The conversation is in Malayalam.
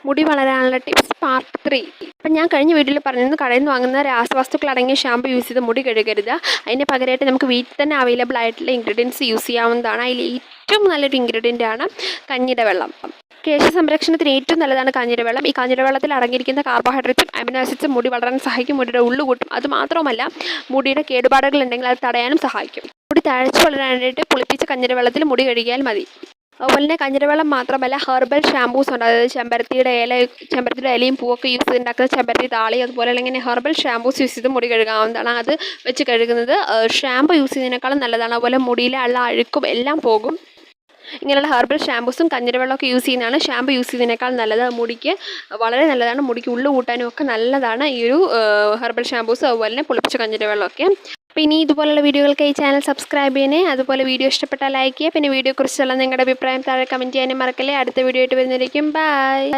മുടി വളരാനുള്ള ടിപ്സ് പാർട്ട് 3. അപ്പം ഞാൻ കഴിഞ്ഞ വീഡിയോയിൽ പറഞ്ഞിരുന്നു കടയിൽ നിന്ന് വാങ്ങുന്ന രാസവസ്തുക്കൾ അടങ്ങിയ ഷാമ്പു യൂസ് ചെയ്ത് മുടി കഴുകരുത്. അതിന് പകരമായിട്ട് നമുക്ക് വീട്ടിൽ തന്നെ അവൈലബിൾ ആയിട്ടുള്ള ഇൻഗ്രീഡിയൻസ് യൂസ് ചെയ്യാവുന്നതാണ്. അതിൽ ഏറ്റവും നല്ലൊരു ഇൻഗ്രീഡിയൻ്റ് ആണ് കഞ്ഞിയുടെ വെള്ളം. കേശ സംരക്ഷണത്തിന് ഏറ്റവും നല്ലതാണ് കാഞ്ഞിര വെള്ളം. ഈ കാഞ്ഞിര വെള്ളത്തിൽ അടങ്ങിയിരിക്കുന്ന കാർബോഹൈഡ്രേറ്റ്സും അമിനോ ആസിഡ്സും മുടി വളരാൻ സഹായിക്കും, മുടിയുടെ ഉള്ളു കൂട്ടും. അതുമാത്രമല്ല മുടിയുടെ കേടുപാടുകൾ ഉണ്ടെങ്കിൽ അത് തടയാനും സഹായിക്കും. മുടി തഴച്ചു വളരാനായിട്ട് പുളിപ്പിച്ച കഞ്ഞിര വെള്ളത്തിൽ മുടി കഴുകിയാൽ മതി. അതുപോലെ തന്നെ കഞ്ഞിരവെള്ളം മാത്രമല്ല ഹെർബൽ ഷാമ്പൂസ് ഉണ്ട്. അതായത് ചെമ്പരത്തിയുടെ ഇലയും പൂവൊക്കെ യൂസ് ചെയ്തുണ്ടാക്കുന്ന ചെമ്പരത്തി താളി, അതുപോലെ ഇങ്ങനെ ഹെർബൽ ഷാമ്പൂസ് യൂസ് ചെയ്ത് മുടി കഴുകാവുന്നതാണ്. അത് വെച്ച് കഴുകുന്നത് ഷാമ്പു യൂസ് ചെയ്യുന്നതിനേക്കാളും നല്ലതാണ്. അതുപോലെ മുടിയിലെ ഉള്ള അഴുക്കും എല്ലാം പോകും. ഇങ്ങനെയുള്ള ഹെർബൽ ഷാമ്പൂസും കഞ്ഞിരവെള്ളമൊക്കെ യൂസ് ചെയ്യുന്നതാണ് ഷാമ്പു യൂസ് ചെയ്യുന്നതിനേക്കാൾ നല്ലത്. മുടിക്ക് വളരെ നല്ലതാണ്. മുടിക്ക് ഉള്ളു കൂട്ടാനും ഒക്കെ നല്ലതാണ് ഈ ഒരു ഹെർബൽ ഷാമ്പൂസ്, അതുപോലെ തന്നെ പുളിപ്പിച്ച കഞ്ഞിരവെള്ളമൊക്കെ. പിന്നെ ഇതുപോലുള്ള വീഡിയോകൾക്ക് ഈ ചാനൽ സബ്സ്ക്രൈബ് ചെയ്യണേ. അതുപോലെ വീഡിയോ ഇഷ്ടപ്പെട്ടാൽ ലൈക്ക് ചെയ്യുക. പിന്നെ വീഡിയോയെക്കുറിച്ചുള്ള നിങ്ങളുടെ അഭിപ്രായം താഴെ കമൻറ്റ് ചെയ്യാനും മറക്കല്ലേ. അടുത്ത വീഡിയോ ആയിട്ട് വരുന്നതായിരിക്കും. ബൈ.